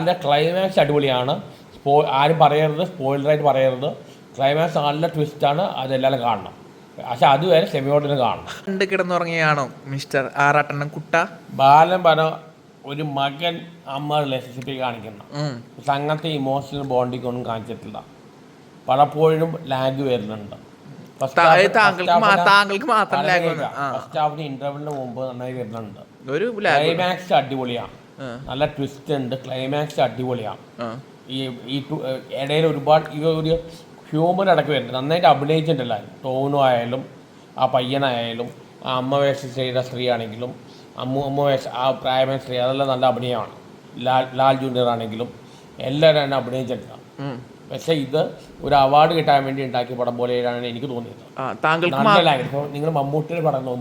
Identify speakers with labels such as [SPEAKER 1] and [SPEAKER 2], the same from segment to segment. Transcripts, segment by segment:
[SPEAKER 1] ബാലിൻ്റെ climax അടിപൊളിയാണ്. ആരും പറയരുത്, സ്പോയിലറായിട്ട് പറയരുത്. ക്ലൈമാക്സ് നല്ല ട്വിസ്റ്റാണ്, അതെല്ലാവരും കാണണം. പക്ഷെ അതുവരെ ക്ഷമയോടെ കാണണം.
[SPEAKER 2] കണ്ട് കിടന്നുറങ്ങിയാണോ മിസ്റ്റർ ആറാട്ടെണ്ണം കുട്ട?
[SPEAKER 1] ബാലൻ പറഞ്ഞ ഒരു മകൻ അമ്മ റിലേഷൻഷിപ്പിൽ കാണിക്കുന്ന അങ്ങനത്തെ ഇമോഷണൽ ബോണ്ടിങ് ഒന്നും കാണിച്ചിട്ടില്ല. പലപ്പോഴും ലാഗ് വരുന്നുണ്ട്. ഫസ്റ്റ് ഹാഫിന് ഇന്റർവെല്ലിന് മുമ്പ് നന്നായി വരുന്നുണ്ട്. ക്ലൈമാക്സ് അടിപൊളിയാണ്, നല്ല ട്വിസ്റ്റ് ഉണ്ട്. ക്ലൈമാക്സ് അടിപൊളിയാണ്. ഈ ഇടയിൽ ഒരുപാട് ഒരു ഹ്യൂമർ അടക്കം വരുന്നുണ്ട്. നന്നായിട്ട് അഭിനയിച്ചിട്ടുണ്ടല്ലോ. ടോണു ആയാലും ആ പയ്യനായാലും ആ അമ്മ വേഷം ചെയ്ത സ്ത്രീ ആണെങ്കിലും അമ്മ വേഷം ആ പ്രായമായ സ്ത്രീ, അതെല്ലാം നല്ല അഭിനയമാണ്. ലാൽ ജൂനിയർ ആണെങ്കിലും എല്ലാവരും തന്നെ അഭിനയിച്ചിട്ടില്ല. പക്ഷെ ഇത് ഒരു അവാർഡ് കിട്ടാൻ വേണ്ടി ഉണ്ടാക്കിയ പടം പോലെയാണ് എനിക്ക് തോന്നിയത്. നിങ്ങൾ മമ്മൂട്ടിയുടെ പടം എന്നോട്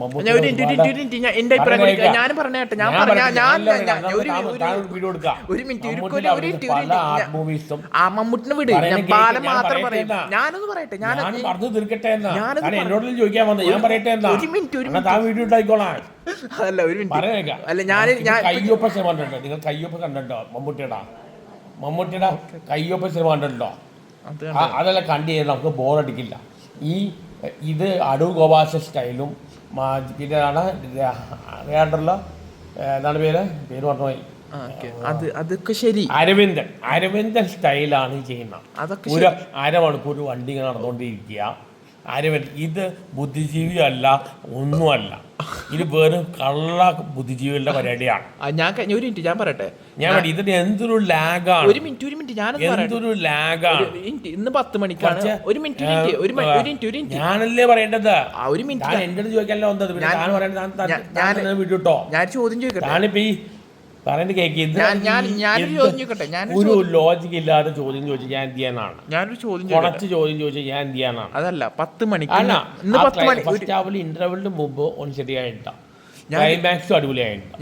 [SPEAKER 1] ചോദിക്കാൻ വന്നത്, ഞാൻ പറയട്ടെ എന്താ വീഡിയോ ഉണ്ടായിക്കോളാം. കയ്യൊപ്പ സിനിമ കണ്ടിട്ടോ? നിങ്ങൾ കയ്യൊപ്പ കണ്ടിട്ടോ? മമ്മൂട്ടിയുടെ കയ്യൊപ്പ സിനിമ കണ്ടിട്ടുണ്ടോ? അതെല്ലാം കണ്ടു കഴിഞ്ഞാൽ നമുക്ക് ബോറടിക്കില്ല. ഇത് അടൂർ ഗോപാല സ്റ്റൈലും പിന്നെ അറിയാണ്ടുള്ള എന്താണ് പേര് പറഞ്ഞുപോയി,
[SPEAKER 2] അതൊക്കെ ശരി.
[SPEAKER 1] അരവിന്ദൻ സ്റ്റൈലാണ് ചെയ്യുന്നത്. ഒരു അരമണിക്കൂർ വണ്ടി ഇങ്ങനെ നടന്നുകൊണ്ടിരിക്കുക. ഇത് ബുദ്ധിജീവിയല്ല, ഒന്നുമല്ല. ഇത് വെറും കള്ള ബുദ്ധിജീവികളുടെ പരിപാടിയാണ്.
[SPEAKER 2] ഞാൻ പറയട്ടെ,
[SPEAKER 1] ഇതിന് എന്തൊരു ലാഗാണ്.
[SPEAKER 2] ഒരു മിനിറ്റ്
[SPEAKER 1] എന്തൊരു ലാഗാണ്.
[SPEAKER 2] ഇന്ന് 10 മണിക്കാണ്. ഒരു മിനിറ്റ്
[SPEAKER 1] ഞാനല്ലേ പറയേണ്ടത്.
[SPEAKER 2] ഒരു മിനിറ്റ്
[SPEAKER 1] എന്റെ അടുത്ത് ചോദിക്കാനല്ലോ വന്നത്. വിട്ടോ,
[SPEAKER 2] ഞാൻ ചോദ്യം ചോദിക്കട്ടെ.
[SPEAKER 1] ഞാനിപ്പോ ഈ പറയുന്നത് കേൾക്കുന്നത് ഒരു ലോജിക്ക് ഇല്ലാതെ ചോദ്യം ചോദിച്ചാൽ ഞാൻ എന്ത് ചെയ്യാനാണ്? കുറച്ച് ചോദ്യം ചോദിച്ചാൽ ഞാൻ എന്ത് ചെയ്യാനാണ്?
[SPEAKER 2] അതല്ല 10 മണിക്ക്
[SPEAKER 1] ഇന്റർവെല്ലിന് മുമ്പ് ഒന്ന് ശരിയായിട്ടാണ്. ക്ലൈമാക്സും അടിപൊളിയായിട്ടുണ്ട്.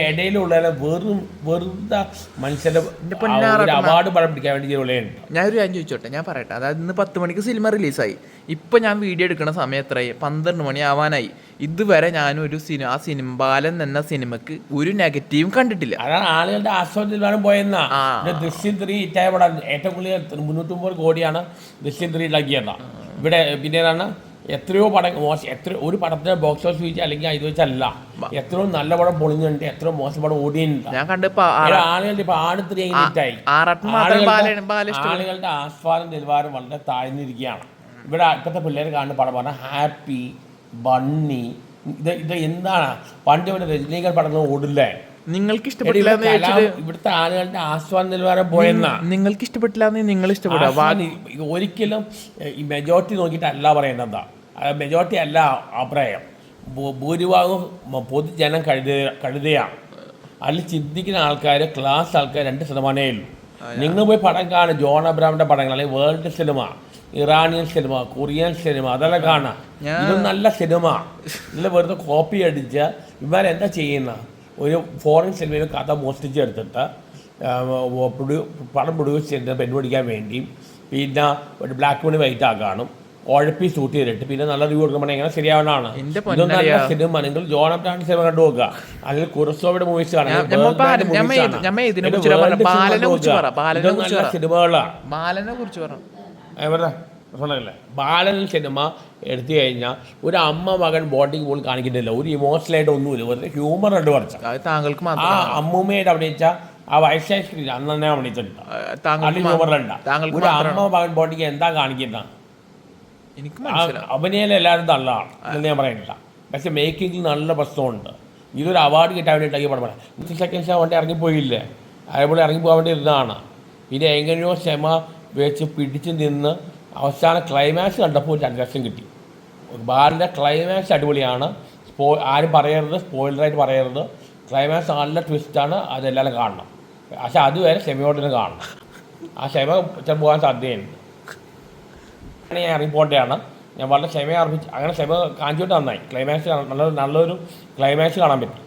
[SPEAKER 1] ഇടയിലുള്ള വെറുതെ മനുഷ്യന്റെ അവാർഡ് പടം പിടിക്കാൻ വേണ്ടി
[SPEAKER 2] ഞാനൊരു കാര്യം ചോദിച്ചോട്ടെ, ഞാൻ പറയട്ടെ. അതായത് ഇന്ന് 10 മണിക്ക് സിനിമ റിലീസായി. ഇപ്പം ഞാൻ വീഡിയോ എടുക്കുന്ന സമയം എത്രയായി? 12 മണി ആവാനായി. ഇതുവരെ ഞാനൊരു ബാലൻ എന്ന സിനിമക്ക് ഒരു നെഗറ്റീവും കണ്ടിട്ടില്ല.
[SPEAKER 1] അതാണ് ആളുകളുടെ ആസ്വാദനം പോയെന്നാ. ദൃശ്യം 3 ഇറ്റായ പടം ഏറ്റവും കൂടുതൽ 350 കോടിയാണ് ദൃശ്യം 3 ഉണ്ടാക്കിയത്. ഇവിടെ പിന്നീടാണ് എത്രയോ പടം ഒരു പടത്തിന് ബോക്സ് ഓഫീസ് വെച്ച് അല്ലെങ്കിൽ ഇത് വെച്ചല്ല, എത്രയോ നല്ല പടം പൊളിഞ്ഞുണ്ട്, എത്രയോ മോശം പടം ഓടിയുണ്ട്. ആളുകളുടെ ഇപ്പൊ ആളുകളുടെ ആസ്വാദന നിലവാരം വളരെ താഴ്ന്നിരിക്കുകയാണ്. ഇവിടെ ഇപ്പോഴത്തെ പിള്ളേർ കാണുന്ന പടം പറഞ്ഞാൽ ഹാപ്പി, ബണ്ണി, ഇത് എന്താണ്? പണ്ട് ഇവിടെ രജനീകാന്ത് പടങ്ങൾ ഓടില്ലേ?
[SPEAKER 2] നിങ്ങൾക്ക് ഇഷ്ടപ്പെട്ടില്ല?
[SPEAKER 1] ഇവിടുത്തെ ആളുകളുടെ ആസ്വാദന നിലവാരം പോയെന്നാ.
[SPEAKER 2] നിങ്ങൾക്ക് ഇഷ്ടപ്പെട്ടില്ല? നിങ്ങൾ ഇഷ്ടപ്പെടുക
[SPEAKER 1] ഒരിക്കലും ഈ മെജോറിറ്റി നോക്കിയിട്ടല്ല പറയേണ്ടതാ. മെജോറിറ്റി അല്ല അഭിപ്രായം. ഭൂരിഭാഗം പൊതുജനം കഴുതയാണ്. അതിൽ ചിന്തിക്കുന്ന ആൾക്കാർ, ക്ലാസ് ആൾക്കാർ 2% ഉള്ളൂ. നിങ്ങൾ പോയി പടം കാണും, ജോൺ അബ്രഹാമിന്റെ പടങ്ങൾ, അല്ലെങ്കിൽ world cinema, Iranian cinema, Korean cinema, അതെല്ലാം കാണാം. ഇത് നല്ല സിനിമ. ഇതിൽ വെറുതെ കോപ്പി അടിച്ച് ഇവരെന്താ ചെയ്യുന്ന? ഒരു ഫോറിൻ സിനിമയിൽ കഥ മോഷ്ടിച്ചെടുത്തിട്ട് പടം പ്രൊഡ്യൂസ് ചെയ്തിട്ട് പെൺപിടിക്കാൻ വേണ്ടി, പിന്നെ ഒരു ബ്ലാക്ക് മണി വൈറ്റ് ആക്കാനും ഉഴപ്പി ഷൂട്ട് ചെയ്തിട്ട് പിന്നെ നല്ല റിവ്യൂ കൊടുക്കുമ്പോൾ എങ്ങനെ ശരിയാവണതാണ്? ഇതൊന്നും നല്ല സിനിമ. നിങ്ങൾ ജോൺ അബ്രഹാമിന്റെ സിനിമ കണ്ടു നോക്കുക, അതിൽ കുറുസോയുടെ മൂവീസ് കാണാം, സിനിമകളാണ്. ബാലൻ സിനിമ എടുത്തു കഴിഞ്ഞാൽ ഒരു അമ്മ മകൻ ബോണ്ടിങ് പോലും കാണിക്കുന്നില്ല. ഒരു ഇമോഷണലായിട്ട് ഒന്നുമില്ല, വെറുതെ ഹ്യൂമർ ഉണ്ട് കുറച്ച്. ആ അമ്മൂമ്മയായിട്ട് അഭിനയിച്ച ആ വയസ്സായ സ്ക്രീൻ അന്ന് തന്നെ അഭിനയിച്ചിട്ടുണ്ട്. ഒരു അമ്മ മകൻ ബോണ്ടിങ് എന്താ കാണിക്കുന്ന? അഭിനയം എല്ലാവരും നല്ലതാണ് എന്ന് ഞാൻ പറയുന്നില്ല, പക്ഷെ മേക്കിങ്ങിൽ നല്ല പ്രശ്നമുണ്ട്. ഇതൊരു അവാർഡ് കിട്ടാൻ വേണ്ടി ഉണ്ടാക്കിയ പടമാണ്. 50 സെക്കൻഡ്സ് വേണ്ടി ഇറങ്ങിപ്പോയില്ലേ, അതേപോലെ ഇറങ്ങിപ്പോകാൻ വേണ്ടി ഇരുന്നതാണ്. പിന്നെ എങ്ങനെയോ ക്ഷമ വെച്ച് പിടിച്ച് നിന്ന് അവസാന ക്ലൈമാക്സ് കണ്ടപ്പോൾ 2 ലക്ഷം കിട്ടി. ബാലിൻ്റെ ക്ലൈമാക്സ് അടിപൊളിയാണ്. ആരും പറയരുത്, സ്പോയിലറായിട്ട് പറയരുത്. ക്ലൈമാക്സ് നല്ല ട്വിസ്റ്റാണ്, അതെല്ലാവരും കാണണം. പക്ഷെ അതുവരെ ക്ഷമയോടെ കാണണം. ആ ക്ഷമ പോകാൻ സാധ്യതയുണ്ട്. ഞാൻ ഇറങ്ങിപ്പോട്ടെയാണ്. ഞാൻ വളരെ ക്ഷമ അർപ്പിച്ച് അങ്ങനെ ക്ഷമ കാണിച്ചിട്ട് നന്നായി. ക്ലൈമാക്സ് നല്ലൊരു ക്ലൈമാക്സ് കാണാൻ പറ്റി.